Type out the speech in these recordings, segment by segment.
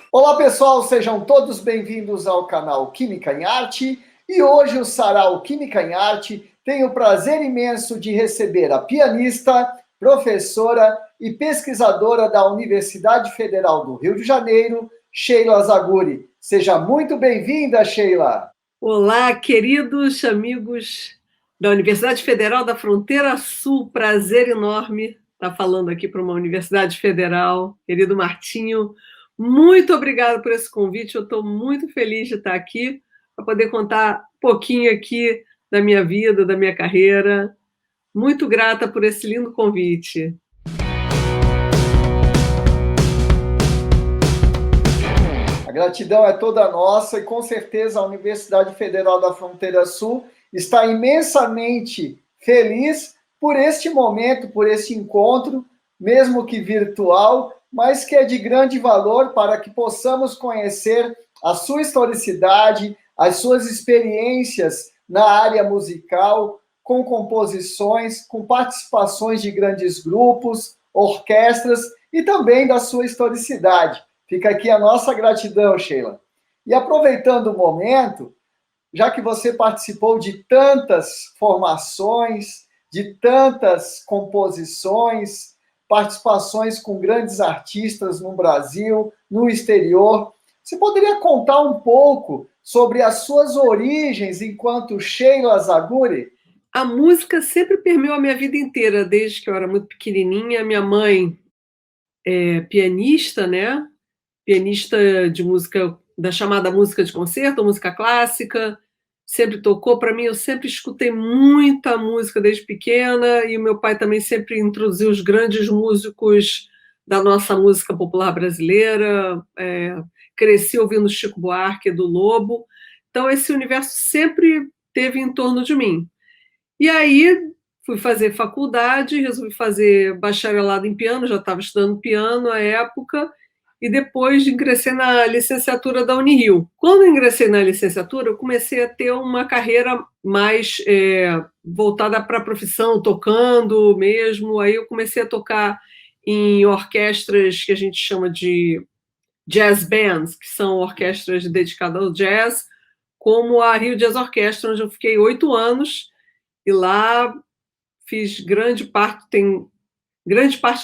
Olá pessoal, sejam todos bem-vindos ao canal Química em Arte e hoje o Sarau Química em Arte tem o prazer imenso de receber a pianista, professora e pesquisadora da Universidade Federal do Rio de Janeiro, Sheila Zaguri. Seja muito bem-vinda, Sheila! Olá, queridos amigos da Universidade Federal da Fronteira Sul, prazer enorme estar falando aqui para uma Universidade Federal, querido Martinho. Muito obrigada por esse convite, eu estou muito feliz de estar aqui para poder contar um pouquinho aqui da minha vida, da minha carreira. Muito grata por esse lindo convite. A gratidão é toda nossa e com certeza a Universidade Federal da Fronteira Sul está imensamente feliz por este momento, por este encontro, mesmo que virtual, mas que é de grande valor para que possamos conhecer a sua historicidade, as suas experiências na área musical, com composições, com participações de grandes grupos, orquestras e também da sua historicidade. Fica aqui a nossa gratidão, Sheila. E aproveitando o momento, já que você participou de tantas formações, de tantas composições, participações com grandes artistas no Brasil, no exterior. Você poderia contar um pouco sobre as suas origens enquanto Sheila Zaguri? A música sempre permeou a minha vida inteira, desde que eu era muito pequenininha. Minha mãe é pianista, né? Pianista de música, da chamada música de concerto, música clássica. Sempre tocou para mim, eu sempre escutei muita música desde pequena, e o meu pai também sempre introduziu os grandes músicos da nossa música popular brasileira, cresci ouvindo Chico Buarque, do Lobo, então esse universo sempre teve em torno de mim. E aí fui fazer faculdade, resolvi fazer bacharelado em piano, já estava estudando piano à época, e depois ingressei na licenciatura da Unirio. Quando ingressei na licenciatura, eu comecei a ter uma carreira mais voltada para a profissão, tocando mesmo. Aí eu comecei a tocar em orquestras que a gente chama de jazz bands, que são orquestras dedicadas ao jazz, como a Rio Jazz Orchestra, onde eu fiquei 8 anos, e lá fiz grande parte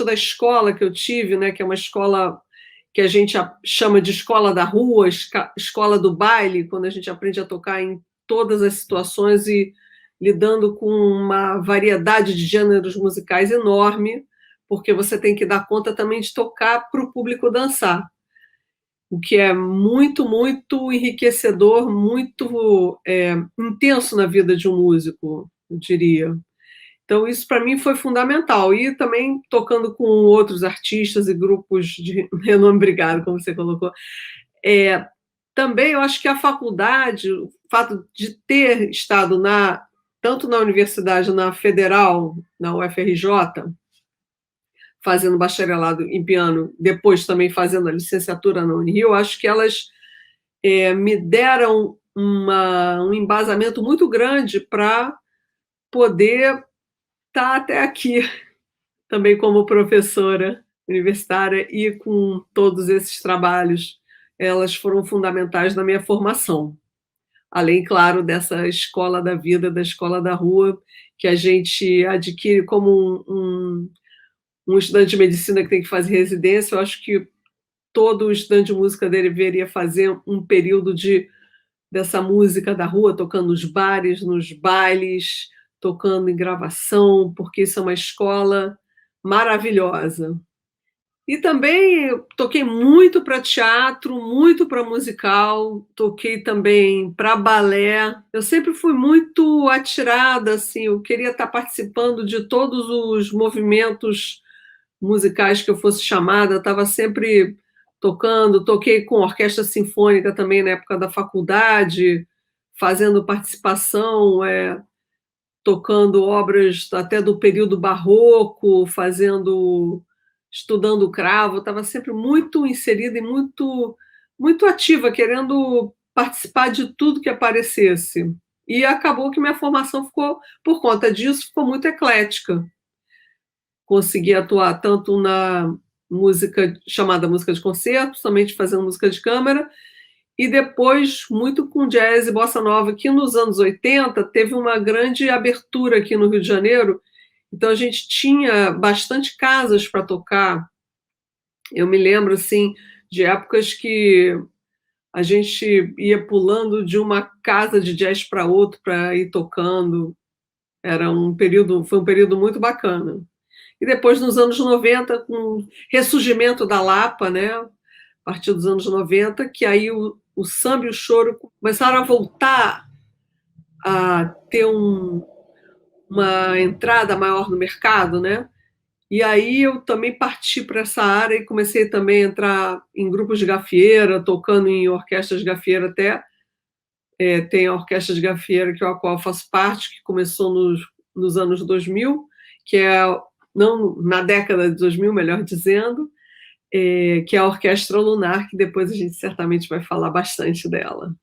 da escola que eu tive, né, que é uma escola que a gente chama de escola da rua, escola do baile, quando a gente aprende a tocar em todas as situações e lidando com uma variedade de gêneros musicais enorme, porque você tem que dar conta também de tocar para o público dançar, o que é muito, muito enriquecedor, muito intenso na vida de um músico, eu diria. Então, isso para mim foi fundamental. E também tocando com outros artistas e grupos de renome, obrigado, como você colocou. Também eu acho que a faculdade, o fato de ter estado tanto na universidade, na Federal, na UFRJ, fazendo bacharelado em piano, depois também fazendo a licenciatura na Unirio, eu acho que elas me deram um embasamento muito grande para poder estar até aqui, também como professora universitária e com todos esses trabalhos. Elas foram fundamentais na minha formação. Além, claro, dessa escola da vida, da escola da rua, que a gente adquire como um estudante de medicina que tem que fazer residência. Eu acho que todo estudante de música deveria fazer um período dessa música da rua, tocando nos bares, nos bailes, tocando em gravação, porque isso é uma escola maravilhosa. E também toquei muito para teatro, muito para musical, toquei também para balé. Eu sempre fui muito atirada, assim, eu queria estar participando de todos os movimentos musicais que eu fosse chamada, eu estava sempre tocando, toquei com orquestra sinfônica também na época da faculdade, fazendo participação, tocando obras até do período barroco, estudando cravo, estava sempre muito inserida e muito ativa, querendo participar de tudo que aparecesse. E acabou que minha formação ficou, por conta disso, ficou muito eclética. Consegui atuar tanto na música chamada música de concerto, somente fazendo música de câmara, e depois muito com jazz e bossa nova, que nos anos 80 teve uma grande abertura aqui no Rio de Janeiro, então a gente tinha bastante casas para tocar. Eu me lembro assim de épocas que a gente ia pulando de uma casa de jazz para outra para ir tocando. Foi um período muito bacana. E depois, nos anos 90, com o ressurgimento da Lapa, né, a partir dos anos 90, que aí o samba e o choro começaram a voltar a ter uma entrada maior no mercado, né? E aí eu também parti para essa área e comecei também a entrar em grupos de gafieira, tocando em orquestras de gafieira até. Tem a orquestra de gafieira a qual eu faço parte, que começou nos anos 2000, que é, não, na década de 2000, melhor dizendo, que é a Orquestra Lunar, que depois a gente certamente vai falar bastante dela.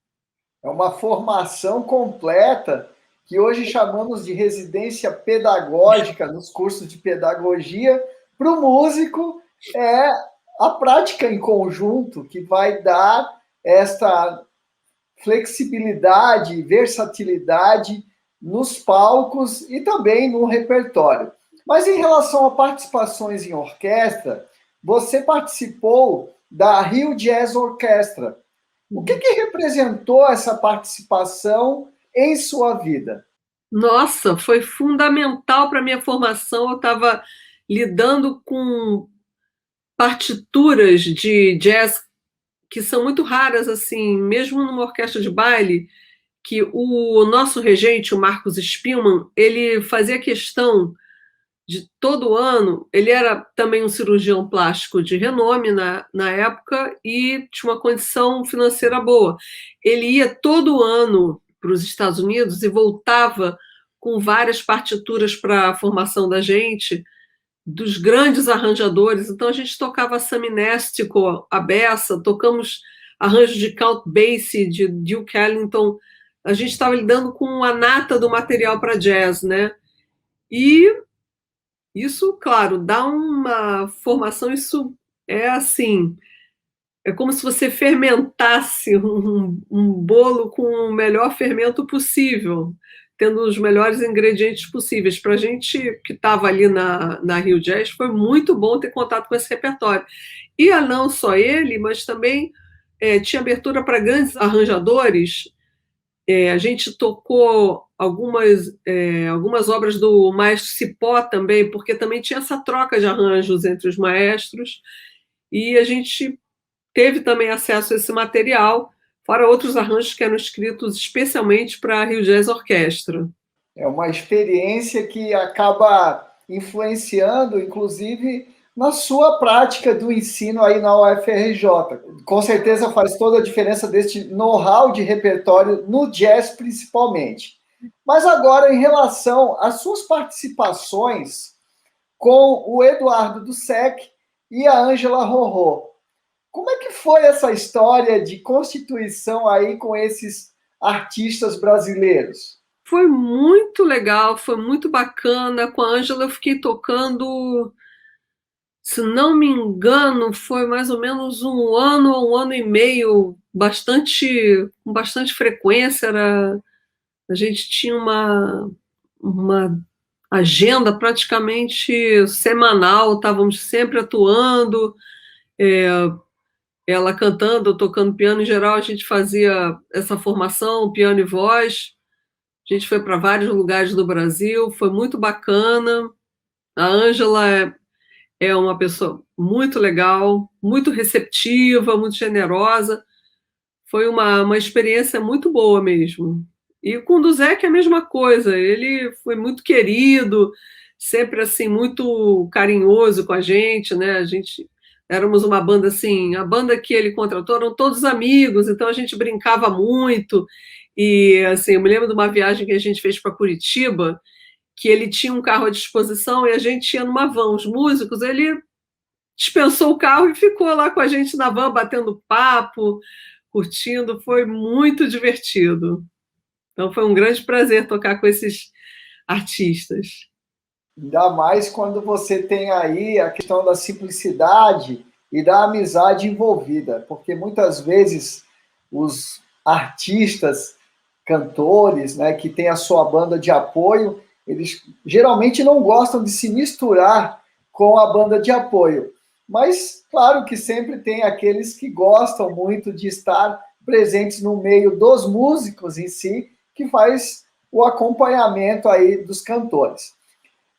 É uma formação completa que hoje chamamos de residência pedagógica nos cursos de pedagogia. Para o músico, é a prática em conjunto que vai dar esta flexibilidade, versatilidade nos palcos e também no repertório. Mas em relação a participações em orquestra, você participou da Rio Jazz Orchestra. O que representou essa participação em sua vida? Nossa, foi fundamental para a minha formação. Eu estava lidando com partituras de jazz que são muito raras, assim, mesmo numa orquestra de baile, que o nosso regente, o Marcos Spielmann, ele fazia questão de todo ano, ele era também um cirurgião plástico de renome na época e tinha uma condição financeira boa. Ele ia todo ano para os Estados Unidos e voltava com várias partituras para a formação da gente, dos grandes arranjadores. Então a gente tocava Saminéstico, a beça, tocamos arranjos de Count Basie, de Duke Ellington. A gente estava lidando com a nata do material para jazz, né? E isso, claro, dá uma formação, isso é assim, é como se você fermentasse um bolo com o melhor fermento possível, tendo os melhores ingredientes possíveis. Para a gente que estava ali na Rio Jazz, foi muito bom ter contato com esse repertório. E não só ele, mas também tinha abertura para grandes arranjadores. A gente tocou algumas obras do maestro Cipó também, porque também tinha essa troca de arranjos entre os maestros, e a gente teve também acesso a esse material, fora outros arranjos que eram escritos especialmente para a Rio Jazz Orquestra. É uma experiência que acaba influenciando, inclusive, na sua prática do ensino aí na UFRJ. Com certeza faz toda a diferença deste know-how de repertório no jazz, principalmente. Mas agora, em relação às suas participações com o Eduardo Dussek e a Ângela Rorô, como é que foi essa história de constituição aí com esses artistas brasileiros? Foi muito legal, foi muito bacana. Com a Ângela eu fiquei tocando, se não me engano, foi mais ou menos um ano e meio, com bastante frequência. A gente tinha uma agenda praticamente semanal, estávamos sempre atuando, é, ela cantando, tocando piano. Em geral, a gente fazia essa formação, piano e voz. A gente foi para vários lugares do Brasil, foi muito bacana. A Ângela é uma pessoa muito legal, muito receptiva, muito generosa. Foi uma experiência muito boa mesmo. E com o do Zé que é a mesma coisa, ele foi muito querido, sempre assim, muito carinhoso com a gente, né? A gente éramos uma banda assim, a banda que ele contratou eram todos amigos, então a gente brincava muito. E assim, eu me lembro de uma viagem que a gente fez para Curitiba, que ele tinha um carro à disposição e a gente ia numa van, os músicos, ele dispensou o carro e ficou lá com a gente na van, batendo papo, curtindo, foi muito divertido. Então foi um grande prazer tocar com esses artistas. Ainda mais quando você tem aí a questão da simplicidade e da amizade envolvida, porque muitas vezes os artistas, cantores, né, que têm a sua banda de apoio, eles geralmente não gostam de se misturar com a banda de apoio. Mas, claro que sempre tem aqueles que gostam muito de estar presentes no meio dos músicos em si, que faz o acompanhamento aí dos cantores.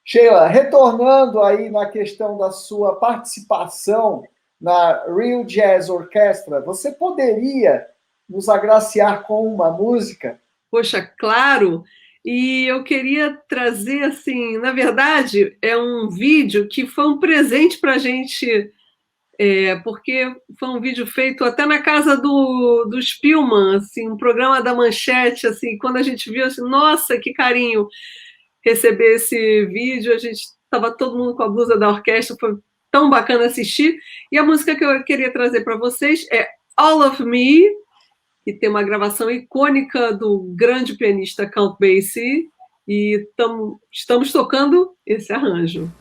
Sheila, retornando aí na questão da sua participação na Real Jazz Orchestra, você poderia nos agraciar com uma música? Poxa, claro! E eu queria trazer, assim, na verdade, é um vídeo que foi um presente para a gente, porque foi um vídeo feito até na casa do Spielman, assim, um programa da Manchete, assim, quando a gente viu, assim, nossa, que carinho receber esse vídeo, a gente estava todo mundo com a blusa da orquestra, foi tão bacana assistir. E a música que eu queria trazer para vocês é All of Me, que tem uma gravação icônica do grande pianista Count Basie, e estamos tocando esse arranjo.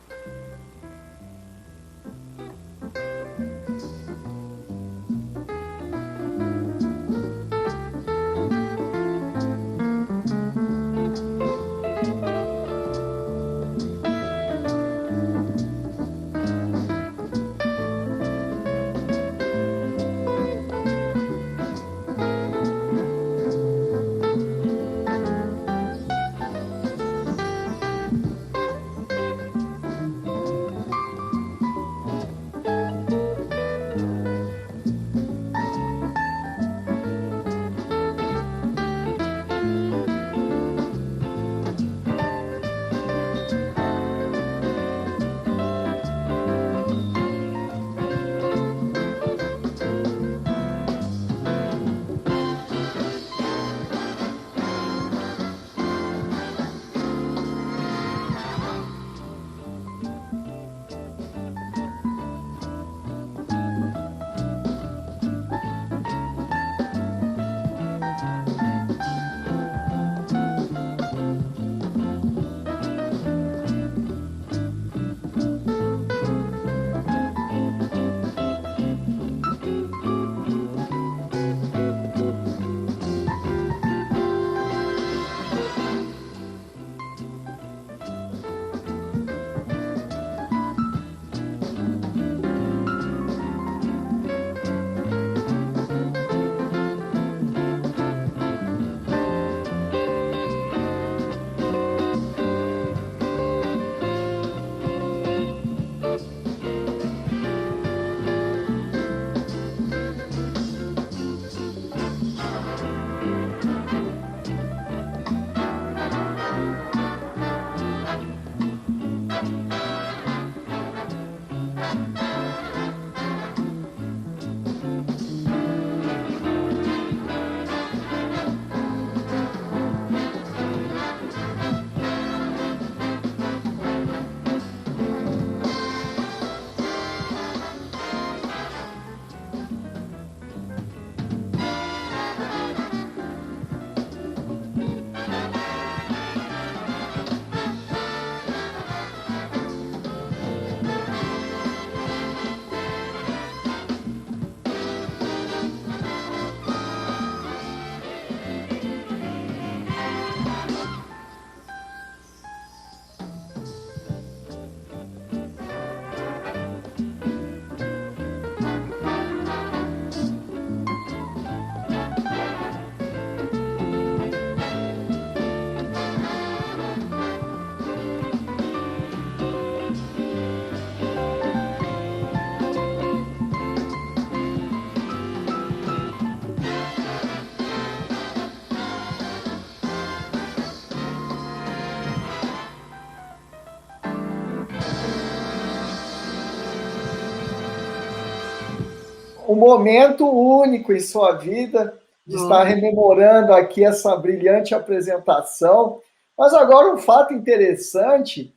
um momento único em sua vida, de estar rememorando aqui essa brilhante apresentação. Mas agora um fato interessante,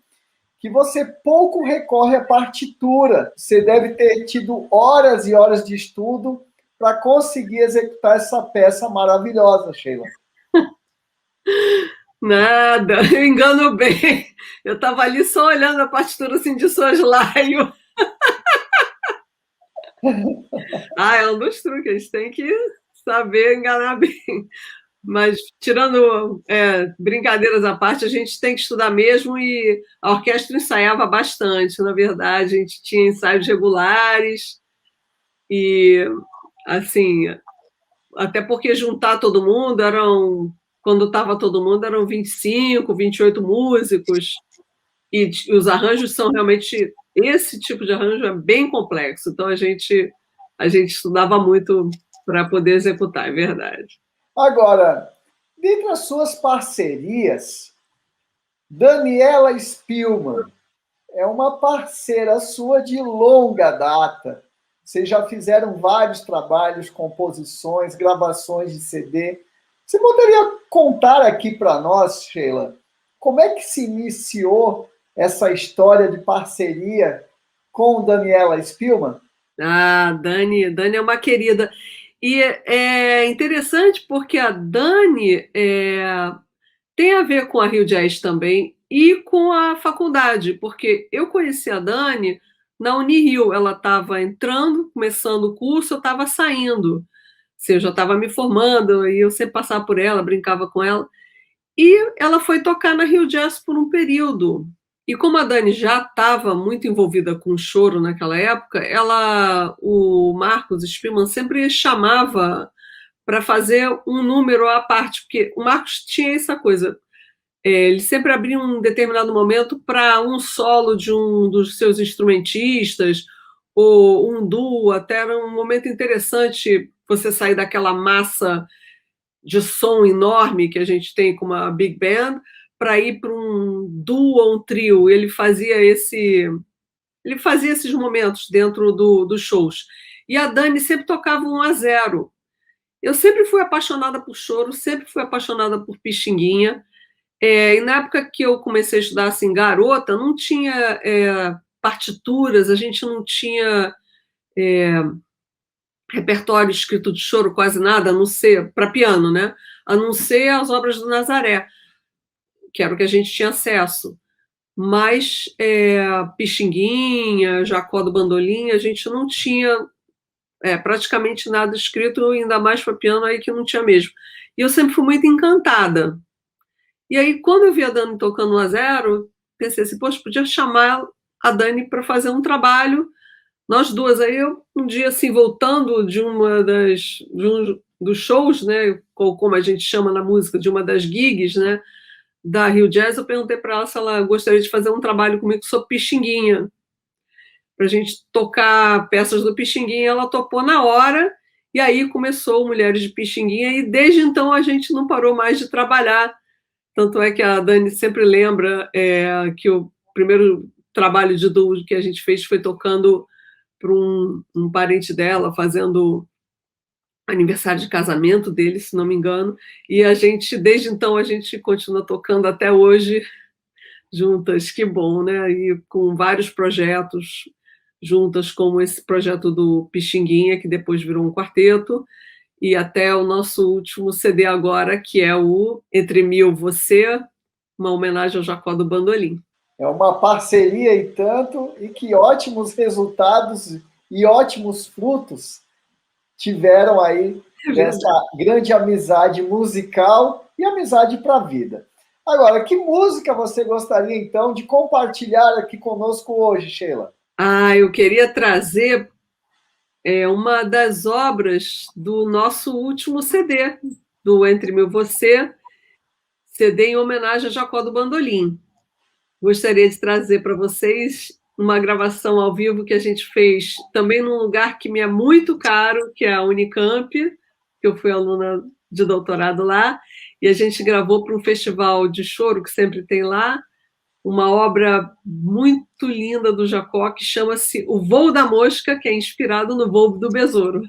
que você pouco recorre à partitura. Você deve ter tido horas e horas de estudo para conseguir executar essa peça maravilhosa, Sheila. Nada, eu engano bem. Eu estava ali só olhando a partitura assim de soslaio. É um dos truques, a gente tem que saber enganar bem. Mas, tirando brincadeiras à parte, a gente tem que estudar mesmo e a orquestra ensaiava bastante, na verdade. A gente tinha ensaios regulares e, assim, até porque juntar todo mundo quando estava todo mundo, eram 25, 28 músicos e os arranjos são realmente, esse tipo de arranjo é bem complexo, então a gente estudava muito para poder executar, é verdade. Agora, dentre as suas parcerias, Daniela Spillman é uma parceira sua de longa data. Vocês já fizeram vários trabalhos, composições, gravações de CD. Você poderia contar aqui para nós, Sheila, como é que se iniciou essa história de parceria com Daniela Spillman? Dani é uma querida. E é interessante porque a Dani tem a ver com a Rio Jazz também e com a faculdade, porque eu conheci a Dani na Unirio. Ela estava entrando, começando o curso, eu estava saindo. Eu já estava me formando, e eu sempre passava por ela, brincava com ela. E ela foi tocar na Rio Jazz por um período. E como a Dani já estava muito envolvida com choro naquela época, o Marcos Spielmann sempre chamava para fazer um número à parte, porque o Marcos tinha essa coisa. Ele sempre abria um determinado momento para um solo de um dos seus instrumentistas, ou um duo, até era um momento interessante você sair daquela massa de som enorme que a gente tem com uma big band para ir para um duo ou um trio. Ele fazia esses momentos dentro dos shows. E a Dani sempre tocava 1-0. Eu sempre fui apaixonada por choro, sempre fui apaixonada por Pixinguinha. E na época que eu comecei a estudar assim, garota, não tinha partituras, a gente não tinha repertório escrito de choro, quase nada, a não ser para piano, né? A não ser as obras do Nazaré, que era o que a gente tinha acesso. Mas Pixinguinha, Jacó do Bandolim, a gente não tinha praticamente nada escrito, ainda mais para piano, aí que não tinha mesmo. E eu sempre fui muito encantada. E aí, quando eu vi a Dani tocando 1-0, pensei assim, poxa, podia chamar a Dani para fazer um trabalho, nós duas. Aí, um dia, assim, voltando de um dos shows, né, como a gente chama na música, de uma das gigs, né, da Rio Jazz, eu perguntei para ela se ela gostaria de fazer um trabalho comigo sobre Pixinguinha, para a gente tocar peças do Pixinguinha. Ela topou na hora, e aí começou Mulheres de Pixinguinha, e desde então a gente não parou mais de trabalhar. Tanto é que a Dani sempre lembra que o primeiro trabalho de duo que a gente fez foi tocando para um parente dela, fazendo aniversário de casamento dele, se não me engano, e desde então, a gente continua tocando até hoje juntas, que bom, né? E com vários projetos juntas, como esse projeto do Pixinguinha, que depois virou um quarteto, e até o nosso último CD agora, que é o Entre Mil Você, uma homenagem ao Jacó do Bandolim. É uma parceria e tanto, e que ótimos resultados e ótimos frutos tiveram aí dessa grande amizade musical e amizade para a vida. Agora, que música você gostaria, então, de compartilhar aqui conosco hoje, Sheila? Eu queria trazer uma das obras do nosso último CD, do Entre Mil Você, CD em homenagem a Jacó do Bandolim. Gostaria de trazer para vocês uma gravação ao vivo que a gente fez também num lugar que me é muito caro, que é a Unicamp, que eu fui aluna de doutorado lá, e a gente gravou para um festival de choro que sempre tem lá, uma obra muito linda do Jacó, que chama-se O Voo da Mosca, que é inspirado no voo do besouro.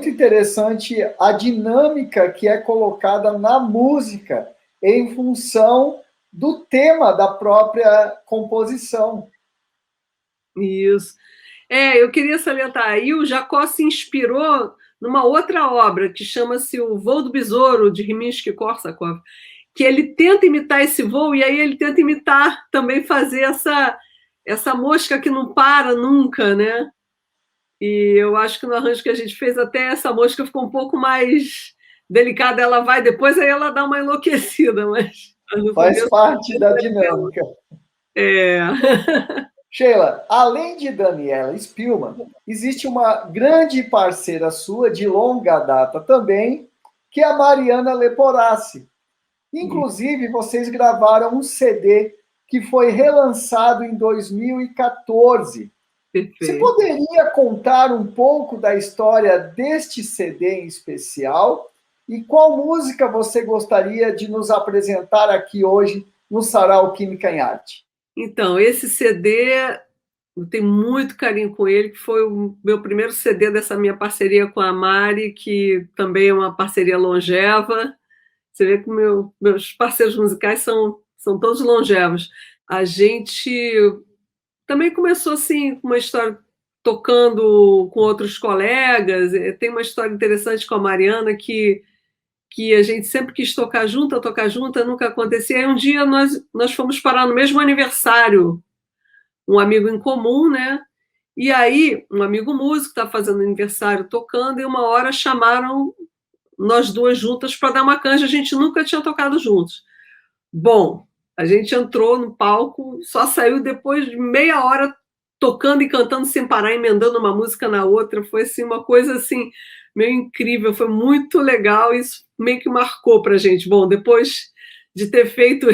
muito interessante a dinâmica que é colocada na música em função do tema da própria composição. Isso. Eu queria salientar aí, o Jacó se inspirou numa outra obra que chama-se O Voo do Besouro, de Rimsky-Korsakov, que ele tenta imitar esse voo, e aí ele tenta imitar, também fazer essa mosca que não para nunca, né? E eu acho que no arranjo que a gente fez, até essa mosca ficou um pouco mais delicada, ela vai depois, aí ela dá uma enlouquecida, mas faz parte da dinâmica. É. Sheila, além de Daniela Spillman, existe uma grande parceira sua de longa data também, que é a Mariana Leporassi. Inclusive, vocês gravaram um CD que foi relançado em 2014. Perfeito. Você poderia contar um pouco da história deste CD em especial? E qual música você gostaria de nos apresentar aqui hoje no Sarau Química em Arte? Então, esse CD, eu tenho muito carinho com ele, que foi o meu primeiro CD dessa minha parceria com a Mari, que também é uma parceria longeva. Você vê que meus parceiros musicais são todos longevos. A gente também começou assim, com uma história tocando com outros colegas. Tem uma história interessante com a Mariana, que a gente sempre quis tocar junta, nunca acontecia. Aí um dia nós fomos parar no mesmo aniversário, um amigo em comum, né? E aí, um amigo músico estava fazendo aniversário tocando, e uma hora chamaram nós duas juntas para dar uma canja, a gente nunca tinha tocado juntos. Bom, a gente entrou no palco, só saiu depois de meia hora tocando e cantando sem parar, emendando uma música na outra. Foi assim, uma coisa assim, meio incrível, foi muito legal, isso meio que marcou para a gente. Bom, depois de ter feito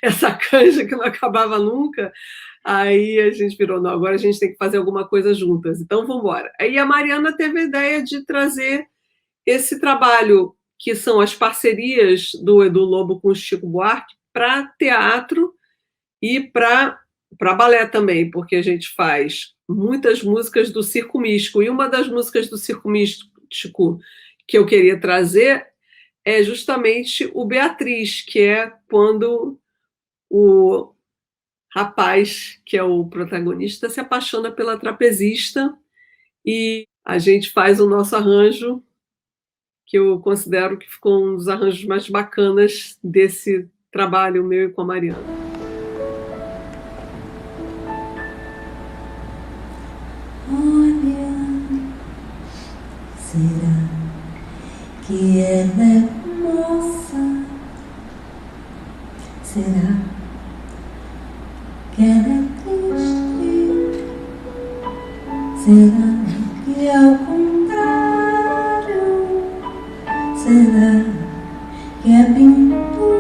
essa canja que não acabava nunca, aí a gente virou, não, agora a gente tem que fazer alguma coisa juntas, então vamos embora. Aí a Mariana teve a ideia de trazer esse trabalho, que são as parcerias do Edu Lobo com o Chico Buarque, para teatro e para balé também, porque a gente faz muitas músicas do Circo Místico. E uma das músicas do Circo Místico que eu queria trazer é justamente o Beatriz, que é quando o rapaz, que é o protagonista, se apaixona pela trapezista, e a gente faz o nosso arranjo, que eu considero que ficou um dos arranjos mais bacanas desse trabalho meu e com a Mariana. Olha, será que ela é moça? Será que ela é triste? Será que é o contrário? Será que é pintura?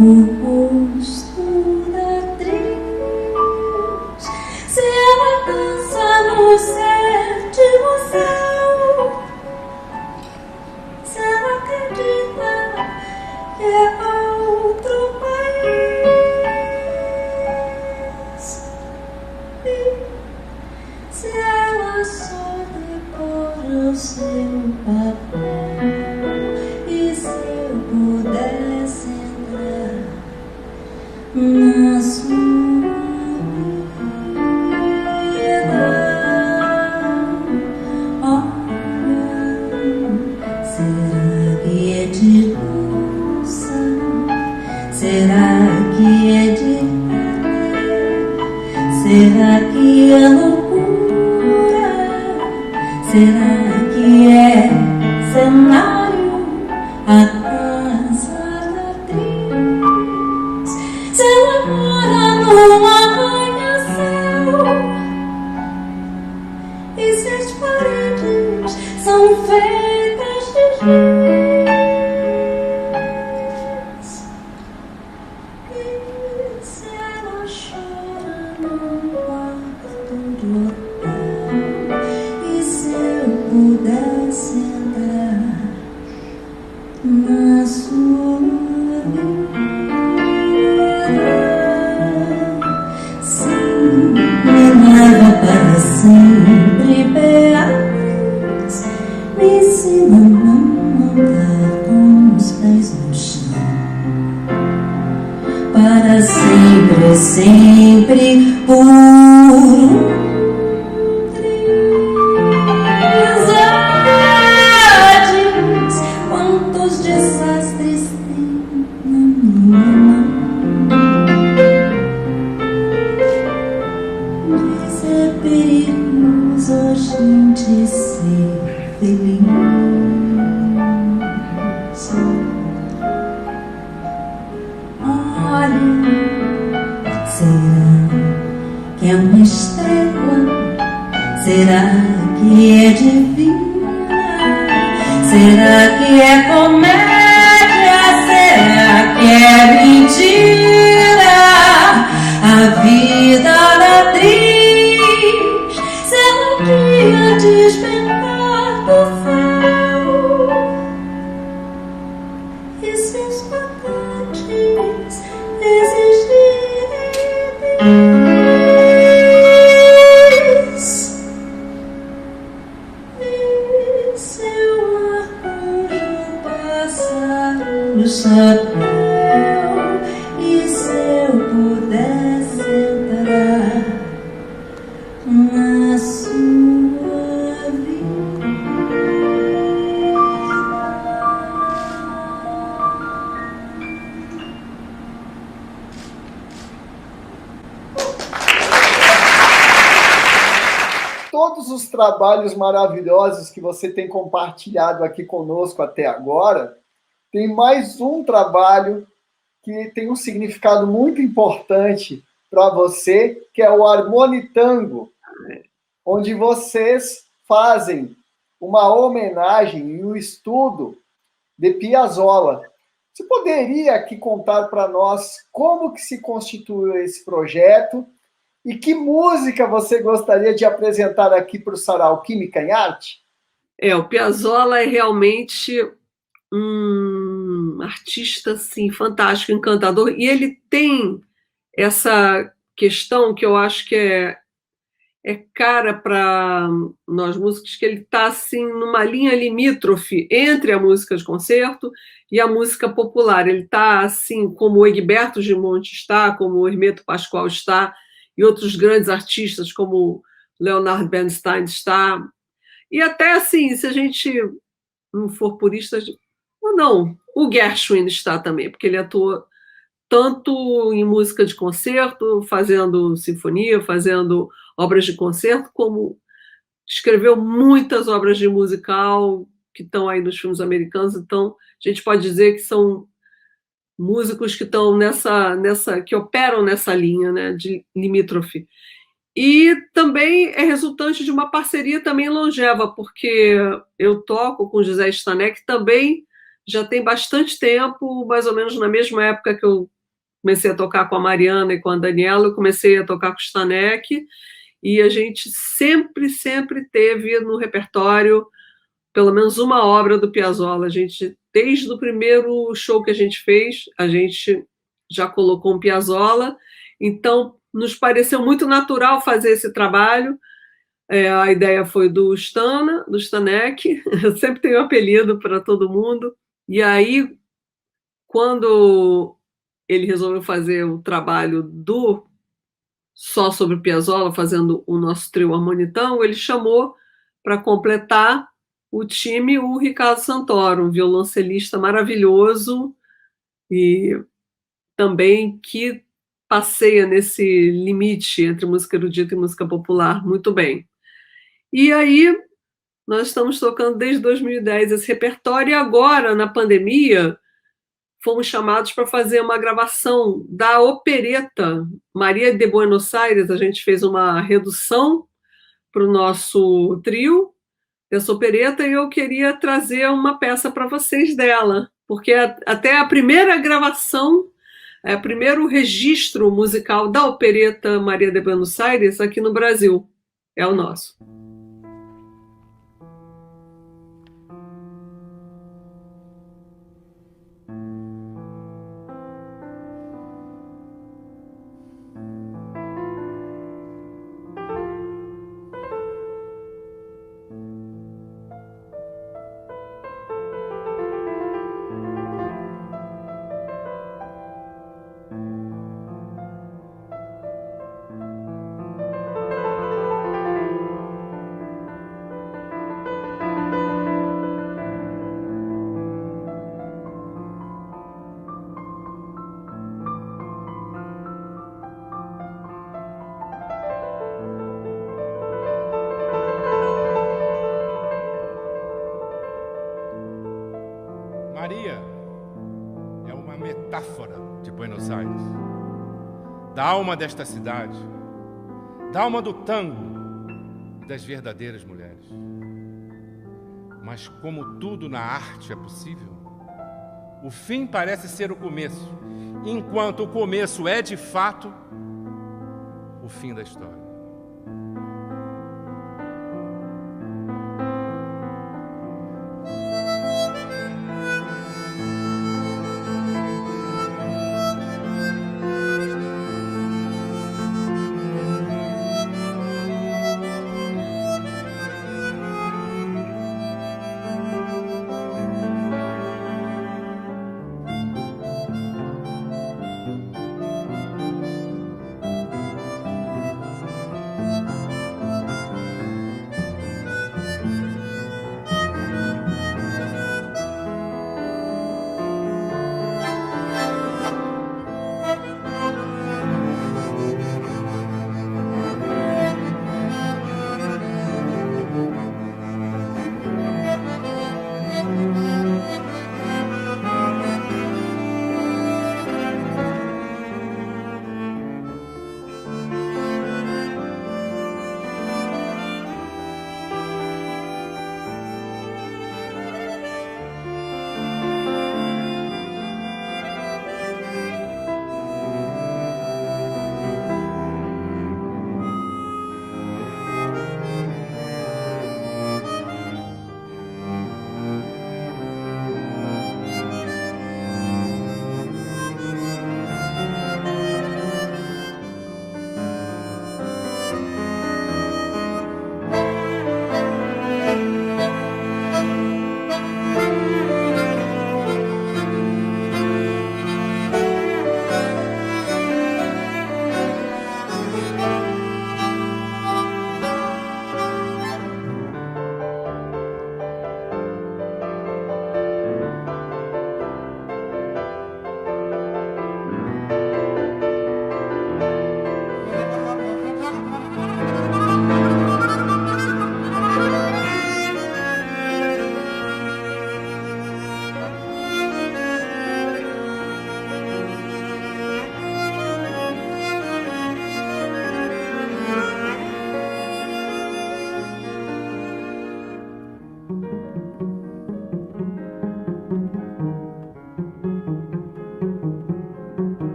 O rosto da atriz? Se ela dança no sétimo céu, se ela acredita que é outro país, e se ela só decora o seu papel, e se eu pudesse entrar na sua vida, olha, será que é de louça? Será que é de nada? Será que é loucura? Será que é cenário? A casa da atriz? Se ela mora num arranha-céu, e se as paredes são feitas de giz? E se ela chora num quarto de hotel? E se eu pudesse entrar na sua vida? Sim, me leva para sempre, Beatriz. Me ensina a não andar com os pés no chão. Para sempre, sempre, por um triz. Quantos desastres feliz. Olha, será que é uma estrela? Será que é divina? Será que é comédia? Será que é mentira? A vida da atriz, se ela um dia despertar do céu e seus bacantes existirem e seu arcanjo passar o chapéu, e se eu pudesse entrar na sua vida. Todos os trabalhos maravilhosos que você tem compartilhado aqui conosco até agora, tem mais um trabalho que tem um significado muito importante para você, que é o Harmonitango, onde vocês fazem uma homenagem e um estudo de Piazzolla. Você poderia aqui contar para nós como que se constituiu esse projeto e que música você gostaria de apresentar aqui para o Sarau Química em Arte? O Piazzolla é realmente um artista assim, fantástico, encantador, e ele tem essa questão que eu acho que é cara para nós músicos, que ele está assim, numa linha limítrofe entre a música de concerto e a música popular. Ele está assim, como o Egberto Gismonti está, como o Hermeto Pascoal está, e outros grandes artistas, como Leonard Bernstein está. E até assim, se a gente não for purista, ou não, o Gershwin está também, porque ele atua tanto em música de concerto, fazendo sinfonia, fazendo obras de concerto, como escreveu muitas obras de musical que estão aí nos filmes americanos. Então, a gente pode dizer que são músicos que estão que operam nessa linha, né, de limítrofe. E também é resultante de uma parceria também longeva, porque eu toco com José Stanek também já tem bastante tempo, mais ou menos na mesma época que eu comecei a tocar com a Mariana e com a Daniela, eu comecei a tocar com o Stanek, e a gente sempre teve no repertório pelo menos uma obra do Piazzolla. A gente, desde o primeiro show que a gente fez, a gente já colocou um Piazzolla, então nos pareceu muito natural fazer esse trabalho. A ideia foi do Stanek, eu sempre tenho um apelido para todo mundo, e aí, quando ele resolveu fazer o trabalho só sobre o Piazzolla, fazendo o nosso trio Harmonitão, ele chamou para completar o time o Ricardo Santoro, um violoncelista maravilhoso e também que passeia nesse limite entre música erudita e música popular muito bem. E aí nós estamos tocando desde 2010 esse repertório, e agora, na pandemia, fomos chamados para fazer uma gravação da opereta Maria de Buenos Aires. A gente fez uma redução para o nosso trio dessa opereta, e eu queria trazer uma peça para vocês dela, porque até a primeira gravação, o primeiro registro musical da opereta Maria de Buenos Aires aqui no Brasil é o nosso. Maria é uma metáfora de Buenos Aires, da alma desta cidade, da alma do tango e das verdadeiras mulheres. Mas como tudo na arte é possível, o fim parece ser o começo, enquanto o começo é, de fato, o fim da história.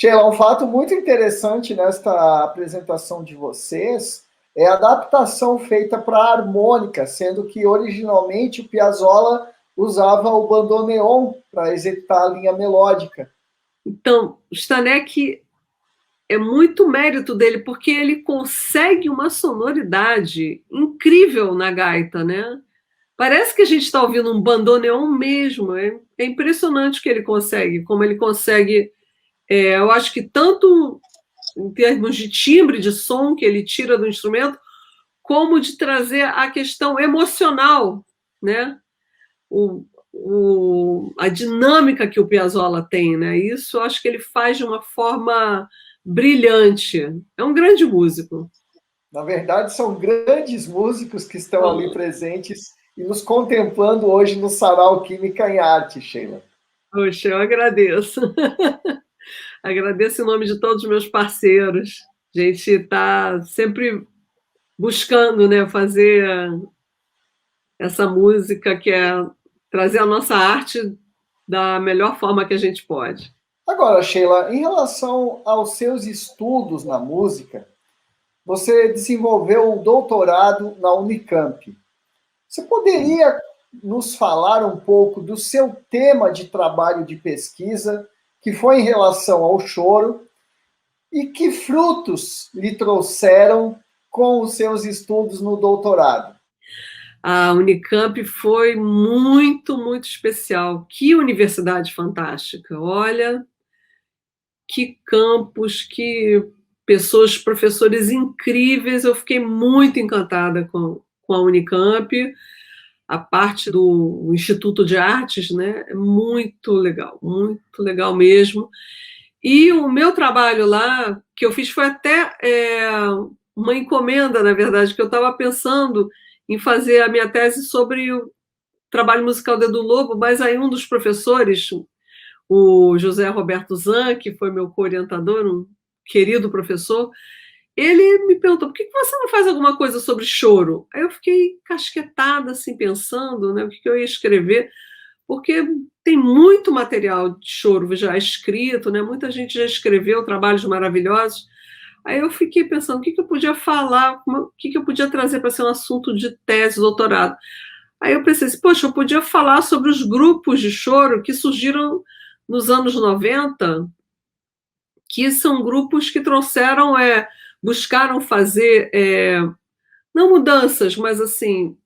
Sheila, um fato muito interessante nesta apresentação de vocês é a adaptação feita para a harmônica, sendo que originalmente o Piazzolla usava o bandoneon para executar a linha melódica. Então, o Stanek é muito mérito dele, porque ele consegue uma sonoridade incrível na gaita, né? Parece que a gente está ouvindo um bandoneon mesmo. É impressionante o que ele consegue, como ele consegue. Eu acho que tanto em termos de timbre de som que ele tira do instrumento, como de trazer a questão emocional, né? a dinâmica que o Piazzolla tem, né? Isso eu acho que ele faz de uma forma brilhante. É um grande músico. Na verdade, são grandes músicos que estão ali presentes e nos contemplando hoje no Sarau Química em Arte, Sheila. Poxa, eu agradeço. Agradeço em nome de todos os meus parceiros. A gente está sempre buscando, né, fazer essa música que é trazer a nossa arte da melhor forma que a gente pode. Agora, Sheila, em relação aos seus estudos na música, você desenvolveu um doutorado na Unicamp. Você poderia nos falar um pouco do seu tema de trabalho de pesquisa, que foi em relação ao choro, e que frutos lhe trouxeram com os seus estudos no doutorado? A Unicamp foi muito, muito especial. Que universidade fantástica! Olha, que campus, que pessoas, professores incríveis. Eu fiquei muito encantada com a Unicamp. A parte do Instituto de Artes, né, é muito legal mesmo. E o meu trabalho lá, que eu fiz, foi até uma encomenda, na verdade, que eu estava pensando em fazer a minha tese sobre o trabalho musical do Edu Lobo, mas aí um dos professores, o José Roberto Zan, que foi meu co-orientador, um querido professor, ele me perguntou, por que você não faz alguma coisa sobre choro? Aí eu fiquei casquetada, assim, pensando, né, o que eu ia escrever, porque tem muito material de choro já escrito, né, muita gente já escreveu trabalhos maravilhosos. Aí eu fiquei pensando, o que eu podia falar, o que eu podia trazer para ser um assunto de tese, doutorado. Aí eu pensei assim, poxa, eu podia falar sobre os grupos de choro que surgiram nos anos 90, que são grupos que trouxeram, buscaram fazer, não mudanças, mas assim,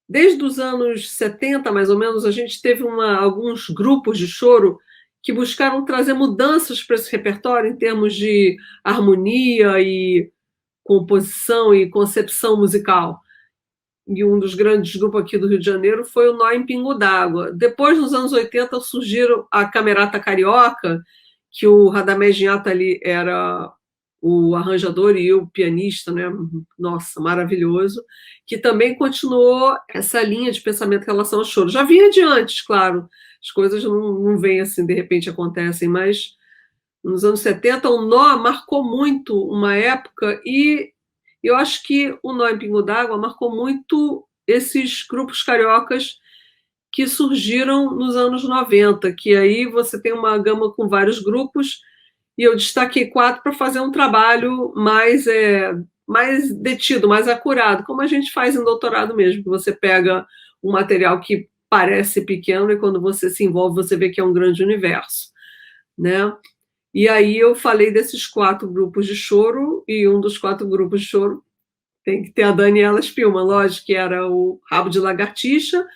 desde os anos 70, mais ou menos, a gente teve alguns grupos de choro que buscaram trazer mudanças para esse repertório em termos de harmonia e composição e concepção musical. E um dos grandes grupos aqui do Rio de Janeiro foi o Nó em Pingo d'Água. Depois, nos anos 80, surgiram a Camerata Carioca, que o Radamés Ginhata ali era o arranjador e eu, pianista, né? Nossa, maravilhoso, que também continuou essa linha de pensamento em relação ao choro. Já vinha de antes, claro, as coisas não vêm assim, de repente acontecem, mas nos anos 70 o Nó marcou muito uma época e eu acho que o Nó em Pingo d'Água marcou muito esses grupos cariocas que surgiram nos anos 90, que aí você tem uma gama com vários grupos, e eu destaquei 4 para fazer um trabalho mais detido, mais acurado, como a gente faz em doutorado mesmo, que você pega um material que parece pequeno e quando você se envolve você vê que é um grande universo, né? E aí eu falei desses 4 grupos de choro, e um dos 4 grupos de choro tem que ter a Daniela Spielmann, lógico, que era o Rabo de Lagartixa.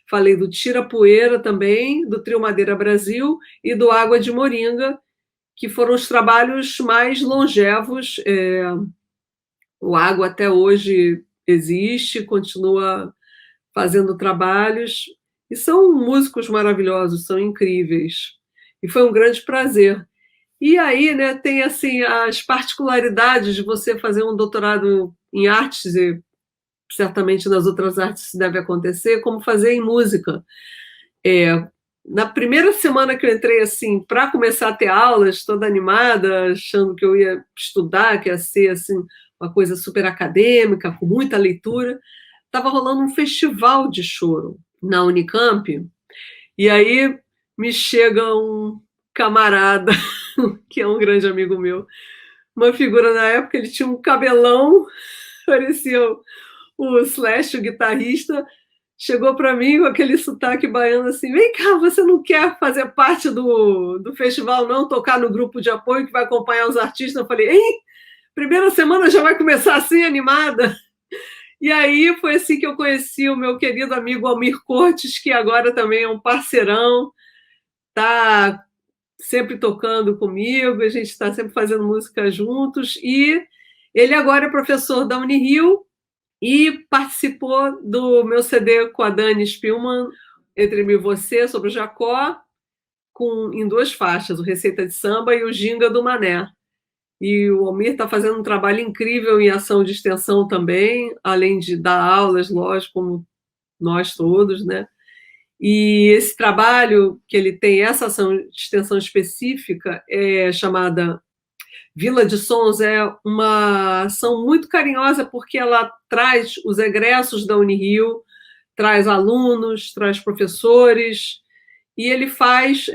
Falei do Tira Poeira também, do Trio Madeira Brasil e do Água de Moringa, que foram os trabalhos mais longevos. O Água até hoje existe, continua fazendo trabalhos, e são músicos maravilhosos, são incríveis. E foi um grande prazer. E aí, né, tem assim as particularidades de você fazer um doutorado em artes, e certamente nas outras artes isso deve acontecer, como fazer em música. Na primeira semana que eu entrei assim, para começar a ter aulas, toda animada, achando que eu ia estudar, que ia ser assim, uma coisa super acadêmica, com muita leitura, estava rolando um festival de choro na Unicamp, e aí me chega um camarada, que é um grande amigo meu, uma figura na época, ele tinha um cabelão, parecia o Slash, o guitarrista, chegou para mim com aquele sotaque baiano assim, vem cá, você não quer fazer parte do festival não, tocar no grupo de apoio que vai acompanhar os artistas? Eu falei, hein? Primeira semana já vai começar assim, animada? E aí foi assim que eu conheci o meu querido amigo Almir Cortes, que agora também é um parceirão, tá sempre tocando comigo, a gente está sempre fazendo música juntos, e ele agora é professor da Unirio e participou do meu CD com a Dani Spielmann, Entre Mim e Você, sobre o Jacó, em 2 faixas, o Receita de Samba e o Ginga do Mané. E o Almir está fazendo um trabalho incrível em ação de extensão também, além de dar aulas, lógico, como nós todos, né? E esse trabalho que ele tem, essa ação de extensão específica, é chamada Vila de Sons, é uma ação muito carinhosa, porque ela traz os egressos da Unirio, traz alunos, traz professores, e ele faz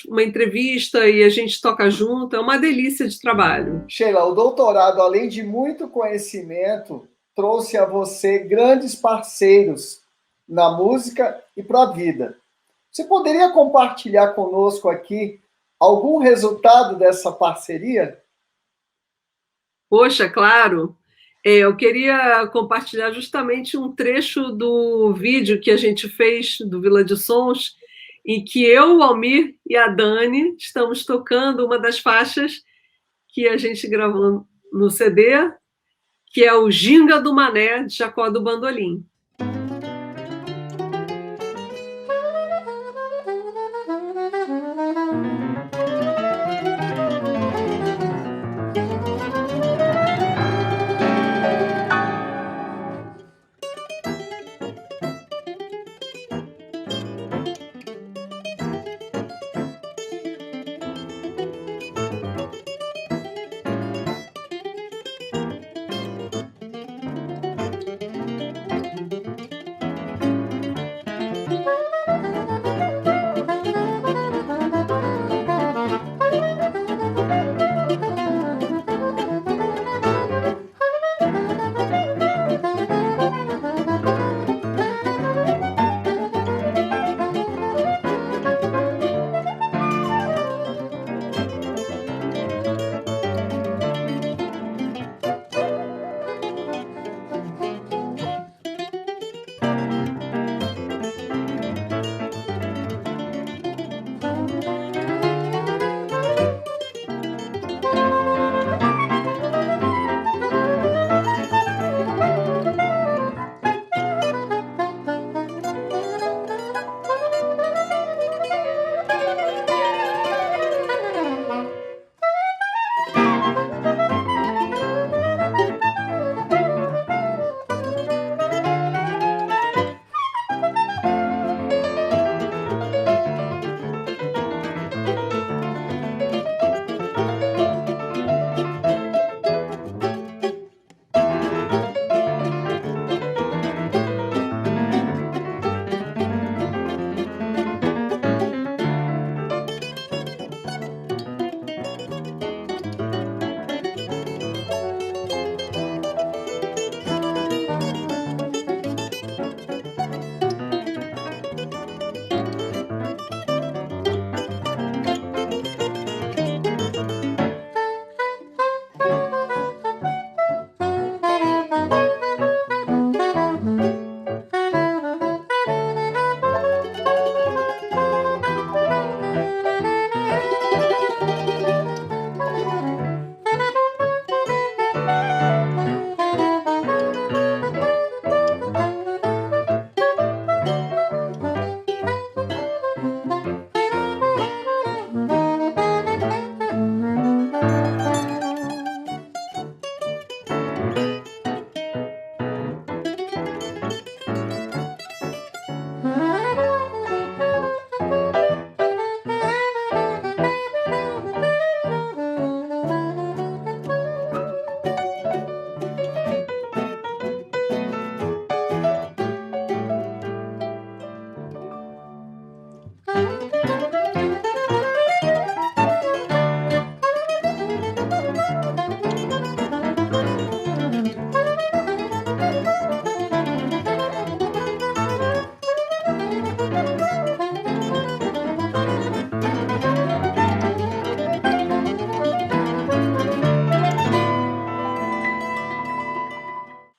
uma entrevista e a gente toca junto, é uma delícia de trabalho. Sheila, o doutorado, além de muito conhecimento, trouxe a você grandes parceiros na música e para a vida. Você poderia compartilhar conosco aqui algum resultado dessa parceria? Poxa, claro. Eu queria compartilhar justamente um trecho do vídeo que a gente fez do Vila de Sons, em que eu, o Almir e a Dani estamos tocando uma das faixas que a gente gravou no CD, que é o Ginga do Mané, de Jacó do Bandolim.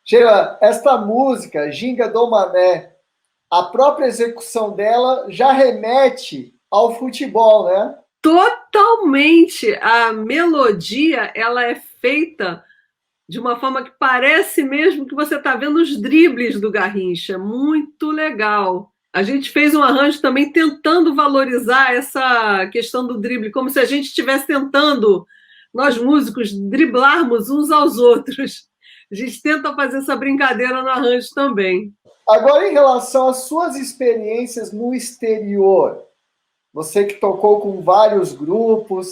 Sheila, esta música, Ginga do Mané, a própria execução dela já remete ao futebol, né? Totalmente. A melodia, ela é feita de uma forma que parece mesmo que você está vendo os dribles do Garrincha. Muito legal. A gente fez um arranjo também tentando valorizar essa questão do drible, como se a gente estivesse tentando, nós músicos, driblarmos uns aos outros. A gente tenta fazer essa brincadeira no arranjo também. Agora, em relação às suas experiências no exterior, você que tocou com vários grupos,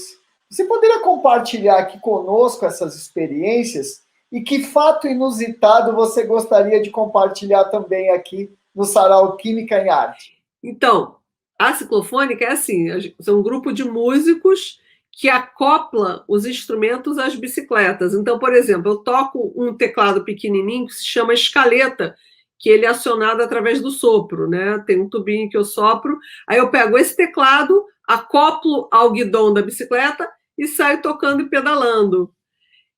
você poderia compartilhar aqui conosco essas experiências e que fato inusitado você gostaria de compartilhar também aqui no Sarau Química em Arte? Então, a ciclofônica é assim, são um grupo de músicos que acopla os instrumentos às bicicletas. Então, por exemplo, eu toco um teclado pequenininho que se chama escaleta, que ele é acionado através do sopro, né? Tem um tubinho que eu sopro, aí eu pego esse teclado, acoplo ao guidão da bicicleta e saio tocando e pedalando.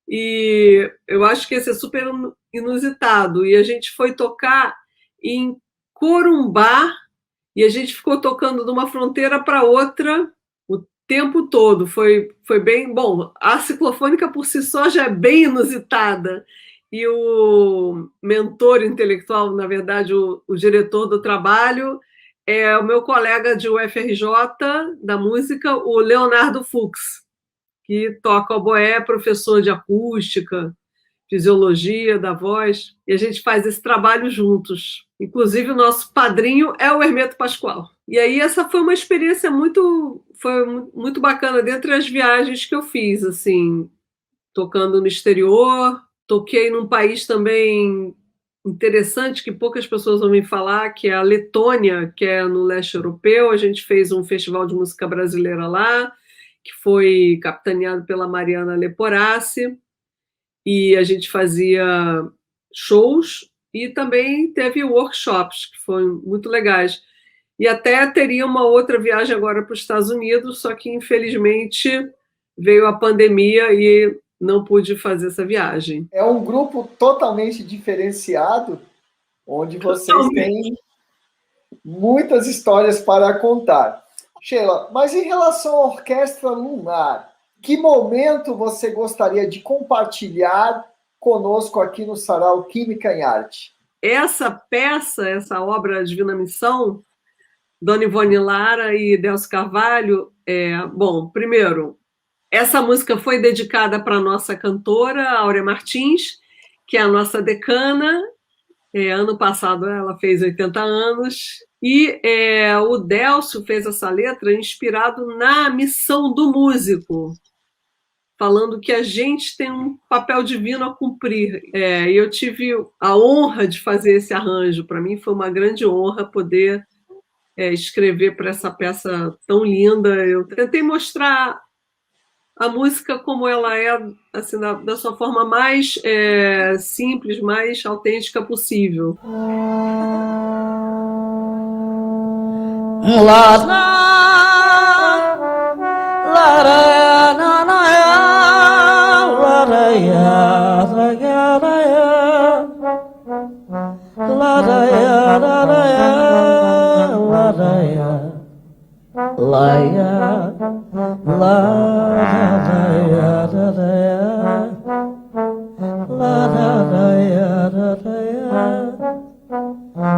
E eu acho que esse é super inusitado. E a gente foi tocar em Corumbá e a gente ficou tocando de uma fronteira para outra o tempo todo. Foi bem bom. A ciclofônica por si só já é bem inusitada. E o mentor intelectual, na verdade, o diretor do trabalho, é o meu colega de UFRJ da música, o Leonardo Fux, que toca oboé, professor de acústica, fisiologia da voz, e a gente faz esse trabalho juntos. Inclusive, o nosso padrinho é o Hermeto Pascoal. E aí, essa foi uma experiência muito bacana, dentre as viagens que eu fiz, assim, tocando no exterior. Toquei num país também interessante, que poucas pessoas vão me falar, que é a Letônia, que é no leste europeu. A gente fez um festival de música brasileira lá, que foi capitaneado pela Mariana Leporassi, e a gente fazia shows e também teve workshops, que foram muito legais. E até teria uma outra viagem agora para os Estados Unidos, só que, infelizmente, veio a pandemia e não pude fazer essa viagem. É um grupo totalmente diferenciado, onde vocês têm muitas histórias para contar. Sheila, mas em relação à Orquestra Lunar, que momento você gostaria de compartilhar conosco aqui no Sarau Química em Arte? Essa peça, essa obra Divina Missão, Dona Ivone Lara e Delcio Carvalho, bom, primeiro, essa música foi dedicada para a nossa cantora, Áurea Martins, que é a nossa decana. Ano passado ela fez 80 anos. E o Delcio fez essa letra inspirado na missão do músico, falando que a gente tem um papel divino a cumprir. E eu tive a honra de fazer esse arranjo. Para mim foi uma grande honra poder escrever para essa peça tão linda. Eu tentei mostrar a música como ela é, assim, da sua forma mais simples, mais autêntica possível.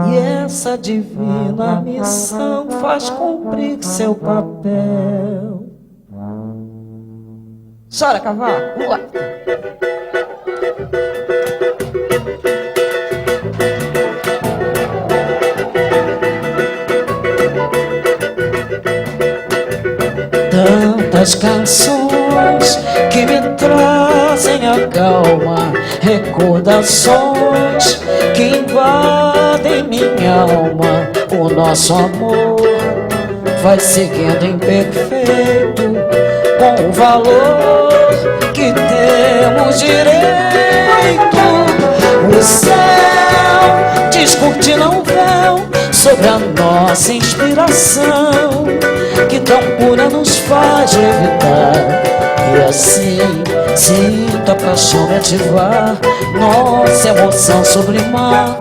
E essa divina missão faz cumprir seu papel. Chora, cavalo, vamos lá. Tantas canções que me trazem a calma, recordações que invadem minha alma. O nosso amor vai seguindo imperfeito, com o valor que temos direito. O céu descortina um véu sobre a nossa inspiração, que tão pura nos faz levitar. E assim sinto a paixão me ativar, nossa emoção sublimar.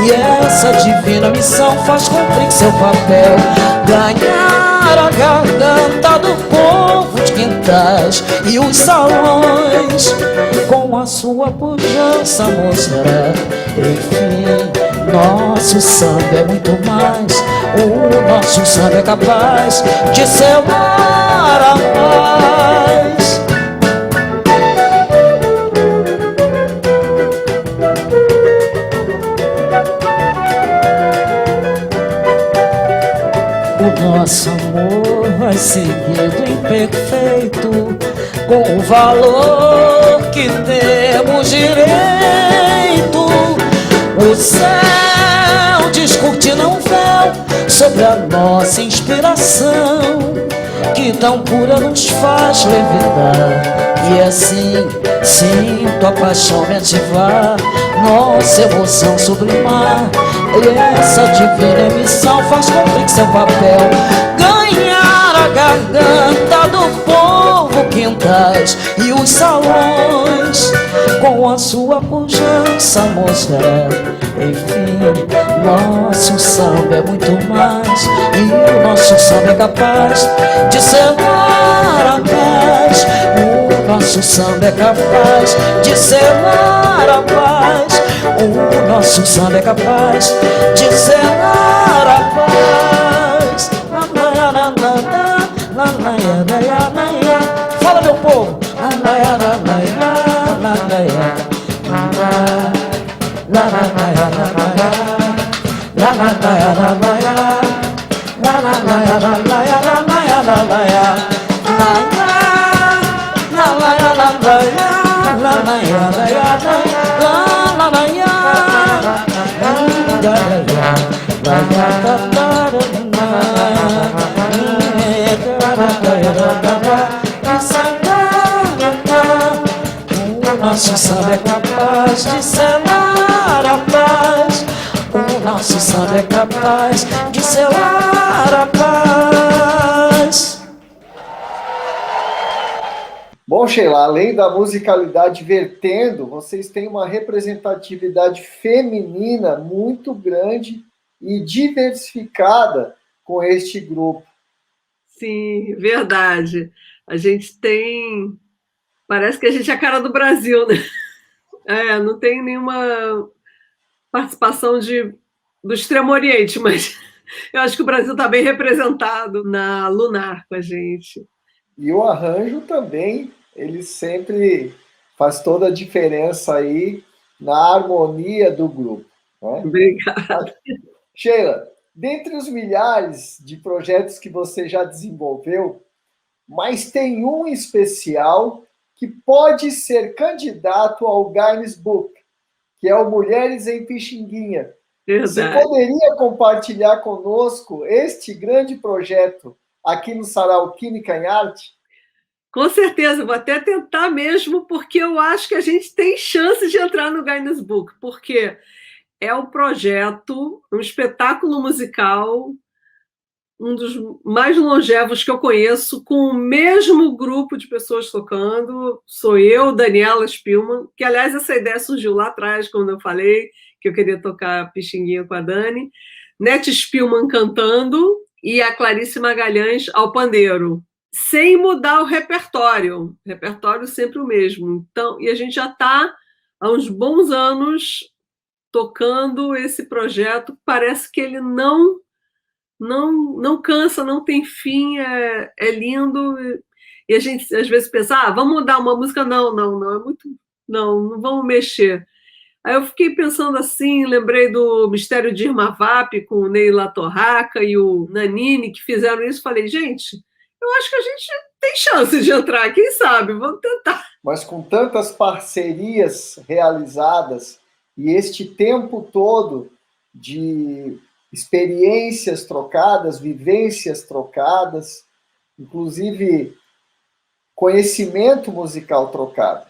E essa divina missão faz cumprir seu papel, ganhar a garganta do povo de quintais e os salões, com a sua pujança mostrar. Enfim, nosso samba é muito mais, O nosso samba é capaz de selar a paz. O nosso amor vai seguido imperfeito, com o valor que temos direito. O céu descortina um véu sobre a nossa inspiração, que tão pura nos faz levitar. E assim sinto a paixão me ativar, nossa emoção sublimar. E essa divina missão faz cumprir seu papel, ganhar a garganta do povo, quintais e os salões, com a sua pujança mostrar. Enfim, nosso samba é muito mais, e o nosso samba é capaz de selar a paz. O nosso samba é capaz de selar a paz. O nosso samba é capaz de selar a paz. Fala, meu povo. O nosso samba é capaz de selar a paz. O nosso samba é capaz de selar a paz. Bom, Sheila, além da musicalidade vertendo, vocês têm uma representatividade feminina muito grande e diversificada com este grupo. Sim, verdade. A gente tem... Parece que a gente é a cara do Brasil, né? Não tem nenhuma participação do Extremo Oriente, mas eu acho que o Brasil está bem representado na Lunar com a gente. E o arranjo também, ele sempre faz toda a diferença aí na harmonia do grupo. Né? Obrigada. Sheila, dentre os milhares de projetos que você já desenvolveu, mas tem um especial que pode ser candidato ao Guinness Book, que é o Mulheres em Pixinguinha. Verdade. Você poderia compartilhar conosco este grande projeto aqui no Sarau Química em Arte? Com certeza, vou até tentar mesmo, porque eu acho que a gente tem chance de entrar no Guinness Book, porque é um projeto, um espetáculo musical, um dos mais longevos que eu conheço, com o mesmo grupo de pessoas tocando. Sou eu, Daniela Spielmann, que, aliás, essa ideia surgiu lá atrás, quando eu falei que eu queria tocar Pixinguinha com a Dani. Nete Spielmann cantando e a Clarice Magalhães ao pandeiro, sem mudar o repertório sempre o mesmo. Então, e a gente já está há uns bons anos tocando esse projeto, parece que ele não cansa, não tem fim, é lindo. E a gente às vezes pensa, vamos mudar uma música, não, é muito, não vamos mexer. Aí eu fiquei pensando assim, lembrei do Mistério de Irma Vap com o Ney La Torraca e o Nanini, que fizeram isso. Falei, gente, eu acho que a gente tem chance de entrar, quem sabe, vamos tentar. Mas com tantas parcerias realizadas e este tempo todo de experiências trocadas, vivências trocadas, inclusive conhecimento musical trocado,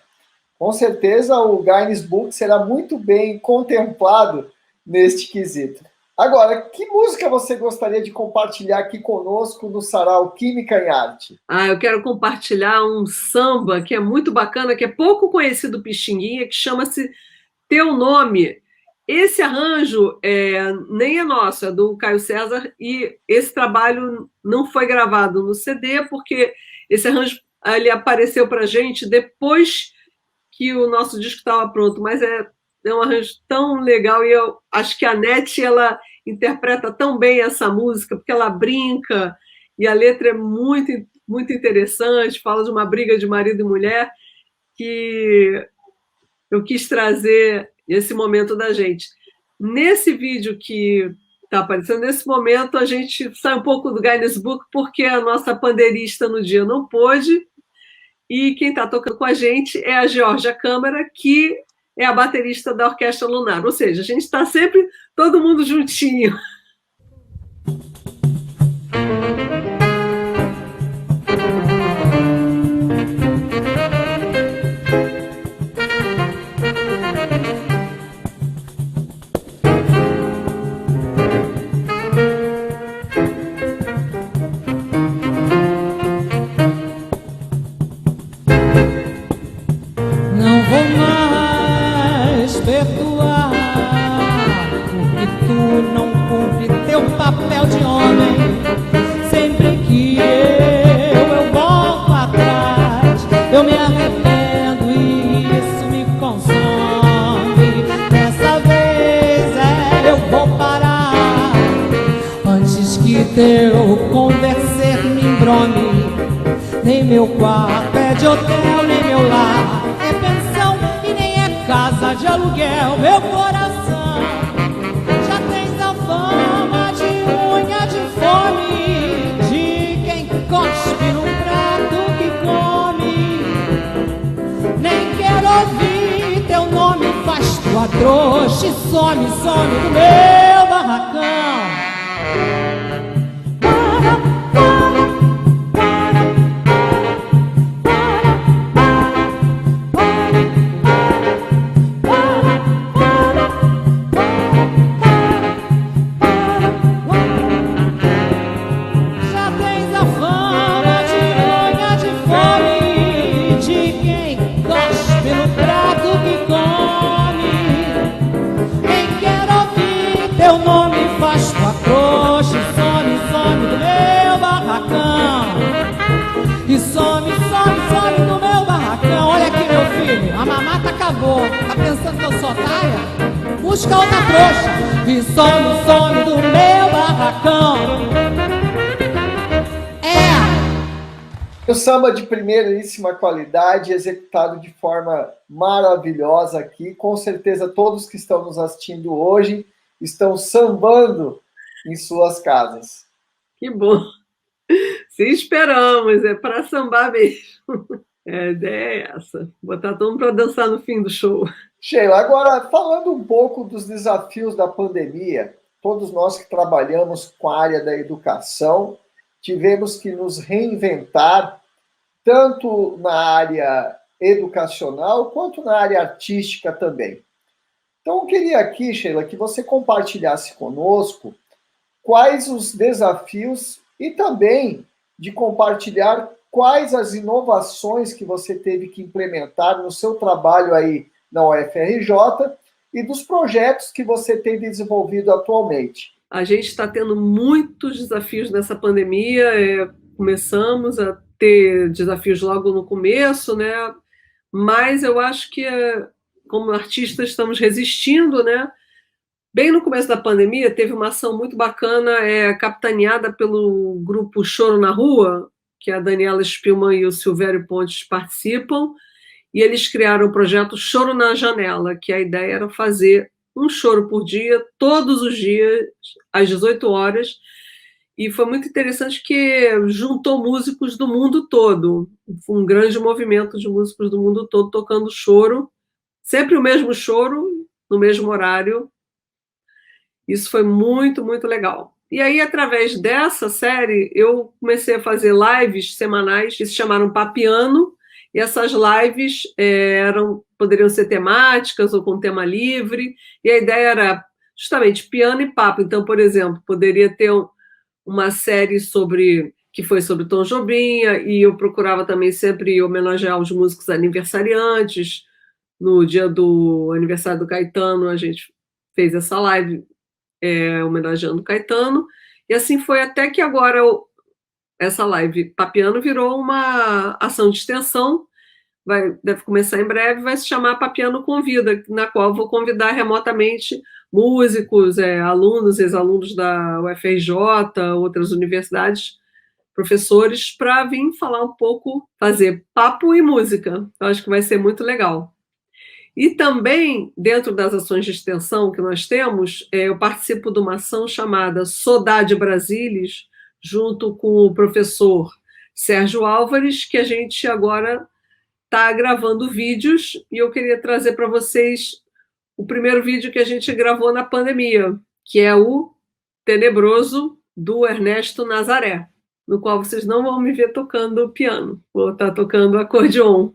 com certeza o Guinness Book será muito bem contemplado neste quesito. Agora, que música você gostaria de compartilhar aqui conosco no Sarau Química em Arte? Eu quero compartilhar um samba que é muito bacana, que é pouco conhecido Pixinguinha, que chama-se Teu Nome. Esse arranjo nem é nosso, é do Caio César, e esse trabalho não foi gravado no CD, porque esse arranjo ele apareceu para a gente depois que o nosso disco estava pronto, mas é um arranjo tão legal, e eu acho que a Nete ela interpreta tão bem essa música, porque ela brinca, e a letra é muito, muito interessante, fala de uma briga de marido e mulher, que eu quis trazer esse momento da gente. Nesse vídeo que está aparecendo, nesse momento, a gente sai um pouco do Guinness Book, porque a nossa pandeirista no dia não pôde, e quem está tocando com a gente é a Georgia Câmara, que é a baterista da Orquestra Lunar. Ou seja, a gente está sempre todo mundo juntinho. Não vou mais perdoar, porque tu não cumpre teu papel de homem. Sempre que eu volto atrás, eu me arrependo e isso me consome. Dessa vez eu vou parar, antes que teu converser me embrome. Nem meu quarto é de hotel, nem meu lar é pensão e nem é casa de aluguel. Meu coração já tens a fama de unha de fome, de quem cospe num prato que come. Nem quero ouvir teu nome, faz tua trouxa e some, some do meu barracão. E some, some, some do meu barracão. Olha aqui, meu filho, a mamata acabou. Tá pensando que eu sou otária? Busca outra trouxa. E some, some do meu barracão. O samba de primeiríssima qualidade, executado de forma maravilhosa aqui. Com certeza todos que estão nos assistindo hoje estão sambando em suas casas. Que bom. Sim, esperamos, é para sambar mesmo. A ideia é essa, botar todo mundo para dançar no fim do show. Sheila, agora falando um pouco dos desafios da pandemia, todos nós que trabalhamos com a área da educação, tivemos que nos reinventar, tanto na área educacional, quanto na área artística também. Então, eu queria aqui, Sheila, que você compartilhasse conosco quais os desafios e também de compartilhar quais as inovações que você teve que implementar no seu trabalho aí na UFRJ e dos projetos que você tem desenvolvido atualmente. A gente está tendo muitos desafios nessa pandemia, começamos a ter desafios logo no começo, né? Mas eu acho que, como artistas, estamos resistindo, né? Bem no começo da pandemia, teve uma ação muito bacana, capitaneada pelo grupo Choro na Rua, que a Daniela Spielmann e o Silvério Pontes participam, e eles criaram o projeto Choro na Janela, que a ideia era fazer um choro por dia, todos os dias, às 18 horas, e foi muito interessante que juntou músicos do mundo todo, foi um grande movimento de músicos do mundo todo tocando choro, sempre o mesmo choro, no mesmo horário. Isso foi muito, muito legal. E aí, através dessa série, eu comecei a fazer lives semanais que se chamaram Papiano, e essas lives poderiam ser temáticas ou com tema livre, e a ideia era justamente piano e papo. Então, por exemplo, poderia ter uma série que foi sobre Tom Jobim, e eu procurava também sempre homenagear os músicos aniversariantes. No dia do aniversário do Caetano, a gente fez essa live homenageando o Caetano, e assim foi até que agora essa live Papiano virou uma ação de extensão, deve começar em breve, vai se chamar Papiano Convida, na qual vou convidar remotamente músicos, alunos, ex-alunos da UFRJ, outras universidades, professores, para vir falar um pouco, fazer papo e música. Eu acho que vai ser muito legal. E também, dentro das ações de extensão que nós temos, eu participo de uma ação chamada Sodade Brasilis, junto com o professor Sérgio Álvares, que a gente agora está gravando vídeos, e eu queria trazer para vocês o primeiro vídeo que a gente gravou na pandemia, que é o Tenebroso, do Ernesto Nazaré, no qual vocês não vão me ver tocando piano, vou estar tocando acordeon.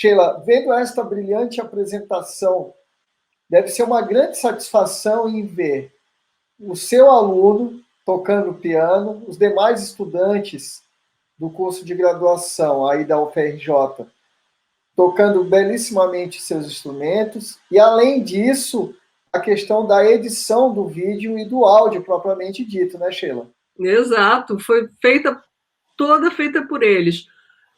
Sheila, vendo esta brilhante apresentação, deve ser uma grande satisfação em ver o seu aluno tocando piano, os demais estudantes do curso de graduação aí da UFRJ tocando belíssimamente seus instrumentos, e além disso, a questão da edição do vídeo e do áudio propriamente dito, né, Sheila? Exato, foi toda feita por eles.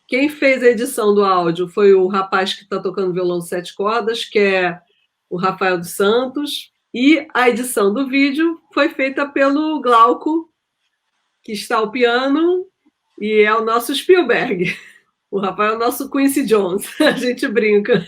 Quem fez a edição do áudio foi o rapaz que está tocando violão 7 cordas, que é o Rafael dos Santos, e a edição do vídeo foi feita pelo Glauco, que está ao piano, e é o nosso Spielberg, O Rafael é o nosso Quincy Jones, a gente brinca.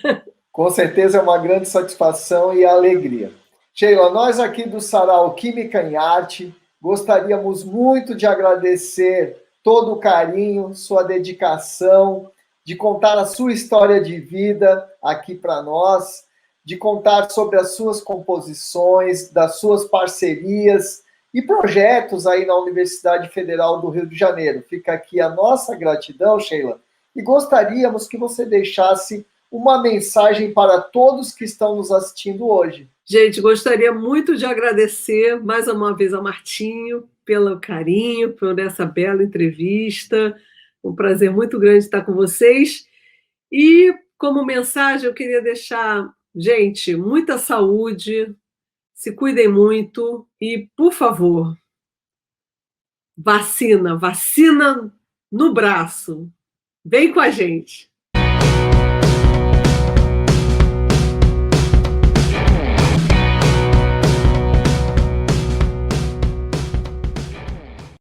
Com certeza é uma grande satisfação e alegria. Sheila, nós aqui do Sarau Química em Arte gostaríamos muito de agradecer todo o carinho, sua dedicação, de contar a sua história de vida aqui para nós, de contar sobre as suas composições, das suas parcerias e projetos aí na Universidade Federal do Rio de Janeiro. Fica aqui a nossa gratidão, Sheila, e gostaríamos que você deixasse uma mensagem para todos que estão nos assistindo hoje. Gente, gostaria muito de agradecer mais uma vez ao Martinho pelo carinho, por essa bela entrevista. Um prazer muito grande estar com vocês. E, como mensagem, eu queria deixar, gente, muita saúde, se cuidem muito e, por favor, vacina no braço. Vem com a gente.